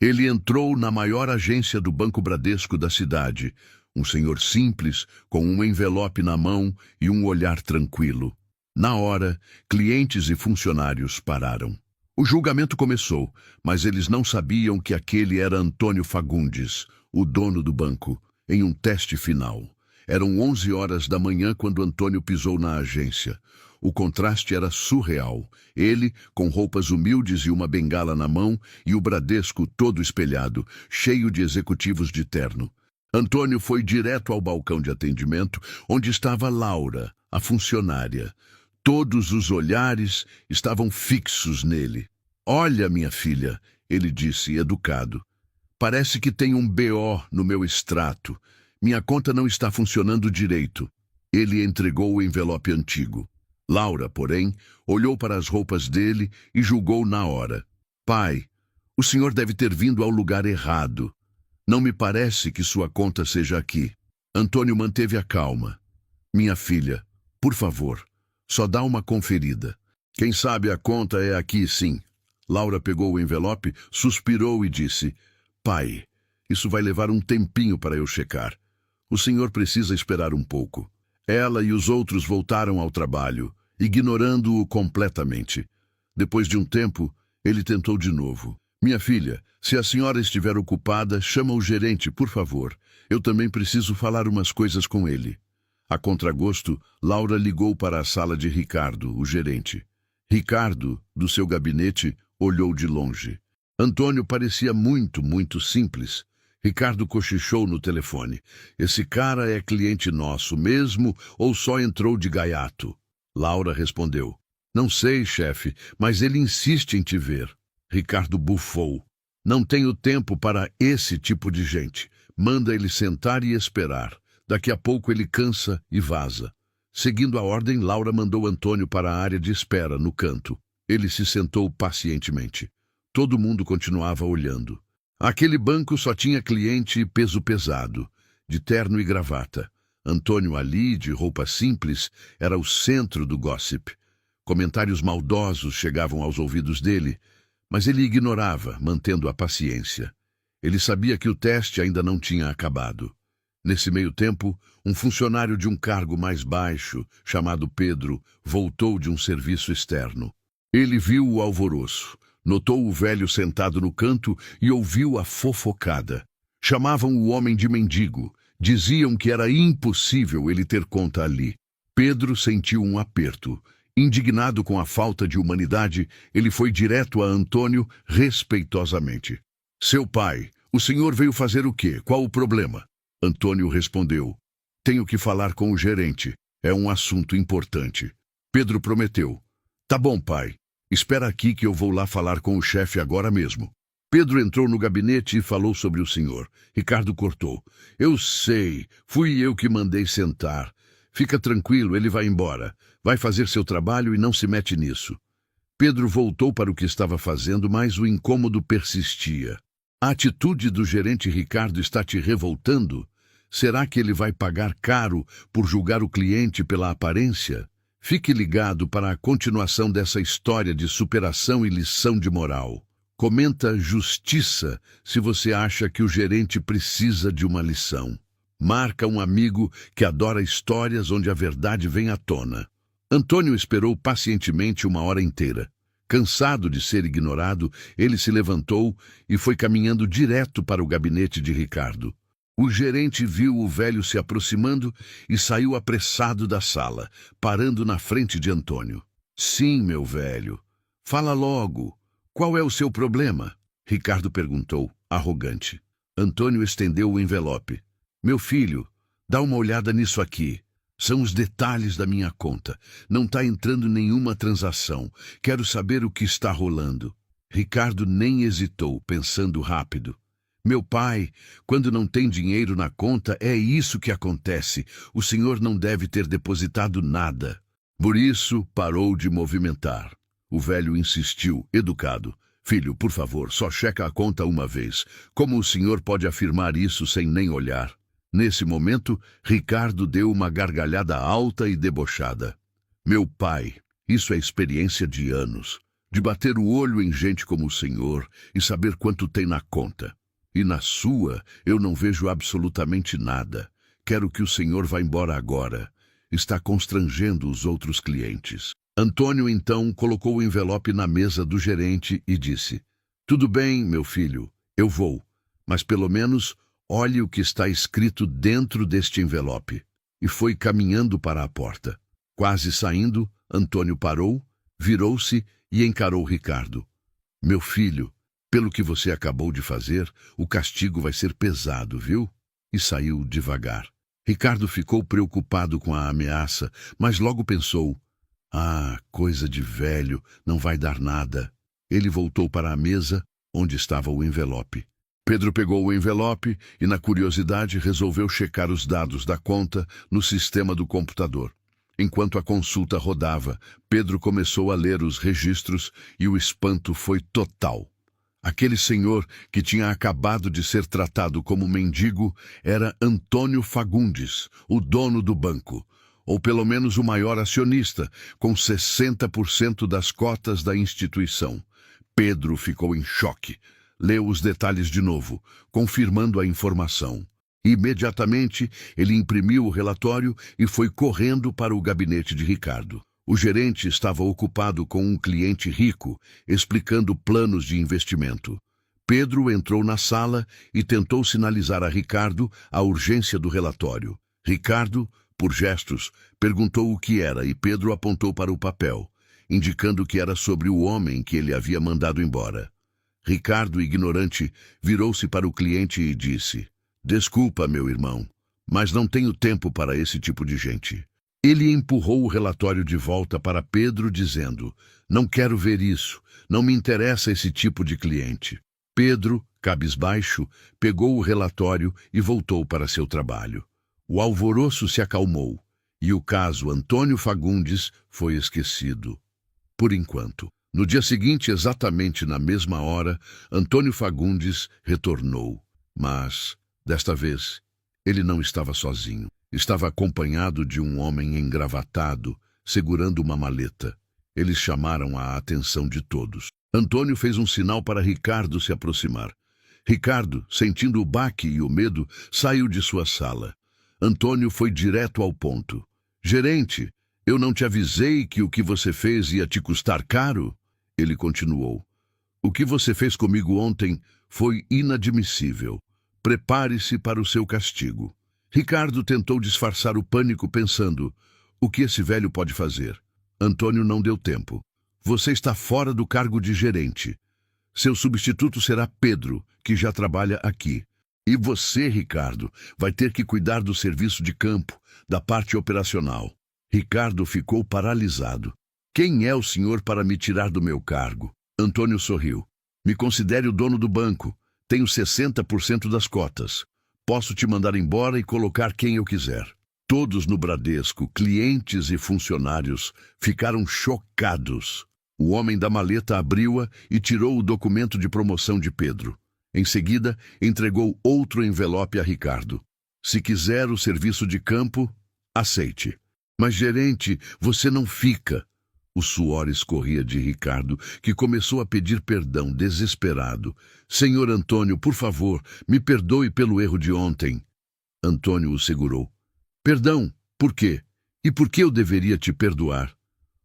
Ele entrou na maior agência do Banco Bradesco da cidade, um senhor simples, com um envelope na mão e um olhar tranquilo. Na hora, clientes e funcionários pararam. O julgamento começou, mas eles não sabiam que aquele era Antônio Fagundes, o dono do banco, em um teste final. Eram 11 horas da manhã quando Antônio pisou na agência. O contraste era surreal. Ele, com roupas humildes e uma bengala na mão, e o Bradesco todo espelhado, cheio de executivos de terno. Antônio foi direto ao balcão de atendimento, onde estava Laura, a funcionária. Todos os olhares estavam fixos nele. "Olha, minha filha", ele disse, educado. "Parece que tem um BO no meu extrato. Minha conta não está funcionando direito." Ele entregou o envelope antigo. Laura, porém, olhou para as roupas dele e julgou na hora. "Pai, o senhor deve ter vindo ao lugar errado. Não me parece que sua conta seja aqui." Antônio manteve a calma. "Minha filha, por favor, só dá uma conferida. Quem sabe a conta é aqui, sim." Laura pegou o envelope, suspirou e disse: "Pai, isso vai levar um tempinho para eu checar. O senhor precisa esperar um pouco." Ela e os outros voltaram ao trabalho, ignorando-o completamente. Depois de um tempo, ele tentou de novo. "Minha filha, se a senhora estiver ocupada, chama o gerente, por favor. Eu também preciso falar umas coisas com ele." A contragosto, Laura ligou para a sala de Ricardo, o gerente. Ricardo, do seu gabinete, olhou de longe. Antônio parecia muito simples. Ricardo cochichou no telefone. "Esse cara é cliente nosso mesmo ou só entrou de gaiato?" Laura respondeu: "Não sei, chefe, mas ele insiste em te ver." Ricardo bufou. "Não tenho tempo para esse tipo de gente. Manda ele sentar e esperar. Daqui a pouco ele cansa e vaza." Seguindo a ordem, Laura mandou Antônio para a área de espera, no canto. Ele se sentou pacientemente. Todo mundo continuava olhando. Aquele banco só tinha cliente peso pesado, de terno e gravata. Antônio ali, de roupa simples, era o centro do gossip. Comentários maldosos chegavam aos ouvidos dele, mas ele ignorava, mantendo a paciência. Ele sabia que o teste ainda não tinha acabado. Nesse meio tempo, um funcionário de um cargo mais baixo, chamado Pedro, voltou de um serviço externo. Ele viu o alvoroço. Notou o velho sentado no canto e ouviu a fofocada. Chamavam o homem de mendigo. Diziam que era impossível ele ter conta ali. Pedro sentiu um aperto. Indignado com a falta de humanidade, ele foi direto a Antônio respeitosamente. "Seu pai, o senhor veio fazer o quê? Qual o problema?" Antônio respondeu: "Tenho que falar com o gerente. É um assunto importante." Pedro prometeu: "Tá bom, pai. Espera aqui que eu vou lá falar com o chefe agora mesmo." Pedro entrou no gabinete e falou sobre o senhor. Ricardo cortou: "Eu sei, fui eu que mandei sentar. Fica tranquilo, ele vai embora. Vai fazer seu trabalho e não se mete nisso." Pedro voltou para o que estava fazendo, mas o incômodo persistia. "A atitude do gerente Ricardo está te revoltando? Será que ele vai pagar caro por julgar o cliente pela aparência? Fique ligado para a continuação dessa história de superação e lição de moral. Comenta justiça se você acha que o gerente precisa de uma lição. Marca um amigo que adora histórias onde a verdade vem à tona." Antônio esperou pacientemente uma hora inteira. Cansado de ser ignorado, ele se levantou e foi caminhando direto para o gabinete de Ricardo. O gerente viu o velho se aproximando e saiu apressado da sala, parando na frente de Antônio. "Sim, meu velho. Fala logo. Qual é o seu problema?" Ricardo perguntou, arrogante. Antônio estendeu o envelope. "Meu filho, dá uma olhada nisso aqui. São os detalhes da minha conta. Não está entrando nenhuma transação. Quero saber o que está rolando." Ricardo nem hesitou, pensando rápido. "Meu pai, quando não tem dinheiro na conta, é isso que acontece. O senhor não deve ter depositado nada." Por isso, parou de movimentar. O velho insistiu, educado. "Filho, por favor, só checa a conta uma vez. Como o senhor pode afirmar isso sem nem olhar?" Nesse momento, Ricardo deu uma gargalhada alta e debochada. "Meu pai, isso é experiência de anos. de bater o olho em gente como o senhor e saber quanto tem na conta. E na sua, eu não vejo absolutamente nada. Quero que o senhor vá embora agora. Está constrangendo os outros clientes. Antônio, então, colocou o envelope na mesa do gerente e disse: Tudo bem, meu filho, eu vou, mas pelo menos olhe o que está escrito dentro deste envelope. E foi caminhando para a porta. Quase saindo, Antônio parou, virou-se e encarou Ricardo. Meu filho, pelo que você acabou de fazer, o castigo vai ser pesado, viu? E saiu devagar. Ricardo ficou preocupado com a ameaça, mas logo pensou: Ah, coisa de velho, não vai dar nada. Ele voltou para a mesa, onde estava o envelope. Pedro pegou o envelope e, na curiosidade, resolveu checar os dados da conta no sistema do computador. Enquanto a consulta rodava, Pedro começou a ler os registros e o espanto foi total. Aquele senhor que tinha acabado de ser tratado como mendigo era Antônio Fagundes, o dono do banco, ou pelo menos o maior acionista, com 60% das cotas da instituição. Pedro ficou em choque. Leu os detalhes de novo, confirmando a informação. Imediatamente, ele imprimiu o relatório e foi correndo para o gabinete de Ricardo. O gerente estava ocupado com um cliente rico, explicando planos de investimento. Pedro entrou na sala e tentou sinalizar a Ricardo a urgência do relatório. Ricardo, por gestos, perguntou o que era e Pedro apontou para o papel, indicando que era sobre o homem que ele havia mandado embora. Ricardo, ignorante, virou-se para o cliente e disse: Desculpa, meu irmão, mas não tenho tempo para esse tipo de gente. Ele empurrou o relatório de volta para Pedro, dizendo: Não quero ver isso, não me interessa esse tipo de cliente. Pedro, cabisbaixo, pegou o relatório e voltou para seu trabalho. O alvoroço se acalmou e o caso Antônio Fagundes foi esquecido. Por enquanto. No dia seguinte, exatamente na mesma hora, Antônio Fagundes retornou. Mas, desta vez, ele não estava sozinho. Estava acompanhado de um homem engravatado, segurando uma maleta. Eles chamaram a atenção de todos. Antônio fez um sinal para Ricardo se aproximar. Ricardo, sentindo o baque e o medo, saiu de sua sala. Antônio foi direto ao ponto. Gerente, eu não te avisei que o que você fez ia te custar caro? Ele continuou. O que você fez comigo ontem foi inadmissível. Prepare-se para o seu castigo. Ricardo tentou disfarçar o pânico pensando: o que esse velho pode fazer? Antônio não deu tempo. Você está fora do cargo de gerente. Seu substituto será Pedro, que já trabalha aqui. E você, Ricardo, vai ter que cuidar do serviço de campo, da parte operacional. Ricardo ficou paralisado. Quem é o senhor para me tirar do meu cargo? Antônio sorriu. Me considere o dono do banco. Tenho 60% das cotas. Posso te mandar embora e colocar quem eu quiser. Todos no Bradesco, clientes e funcionários, ficaram chocados. O homem da maleta abriu-a e tirou o documento de promoção de Pedro. Em seguida, entregou outro envelope a Ricardo. Se quiser o serviço de campo, aceite. Mas, gerente, você não fica. O suor escorria de Ricardo, que começou a pedir perdão, desesperado. Senhor Antônio, por favor, me perdoe pelo erro de ontem. Antônio o segurou. Perdão? Por quê? E por que eu deveria te perdoar?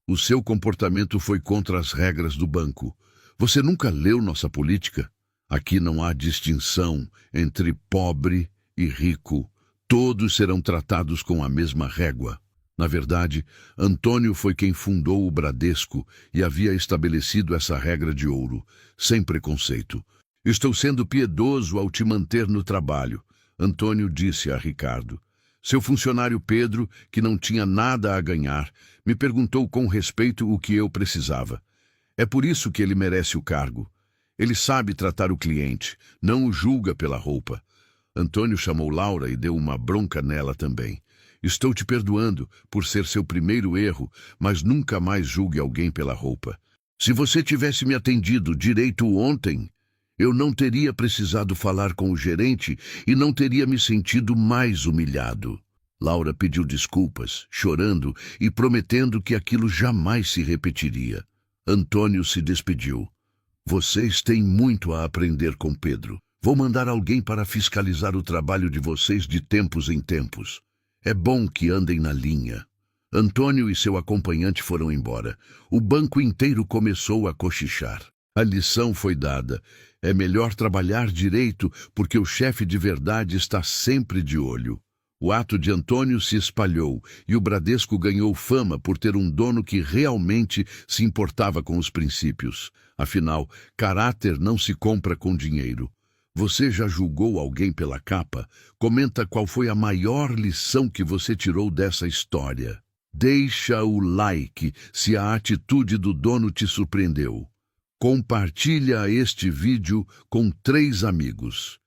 O seu comportamento foi contra as regras do banco. Você nunca leu nossa política? Aqui não há distinção entre pobre e rico. Todos serão tratados com a mesma régua. Na verdade, Antônio foi quem fundou o Bradesco e havia estabelecido essa regra de ouro, sem preconceito. Estou sendo piedoso ao te manter no trabalho, Antônio disse a Ricardo. Seu funcionário Pedro, que não tinha nada a ganhar, me perguntou com respeito o que eu precisava. É por isso que ele merece o cargo. Ele sabe tratar o cliente, não o julga pela roupa. Antônio chamou Laura e deu uma bronca nela também. Estou te perdoando por ser seu primeiro erro, mas nunca mais julgue alguém pela roupa. Se você tivesse me atendido direito ontem, eu não teria precisado falar com o gerente e não teria me sentido mais humilhado. Laura pediu desculpas, chorando e prometendo que aquilo jamais se repetiria. Antônio se despediu. Vocês têm muito a aprender com Pedro. Vou mandar alguém para fiscalizar o trabalho de vocês de tempos em tempos. É bom que andem na linha. Antônio e seu acompanhante foram embora. O banco inteiro começou a cochichar. A lição foi dada. É melhor trabalhar direito, porque o chefe de verdade está sempre de olho. O ato de Antônio se espalhou e o Bradesco ganhou fama por ter um dono que realmente se importava com os princípios. Afinal, caráter não se compra com dinheiro. Você já julgou alguém pela capa? Comenta qual foi a maior lição que você tirou dessa história. Deixa o like se a atitude do dono te surpreendeu. Compartilha este vídeo com 3 amigos.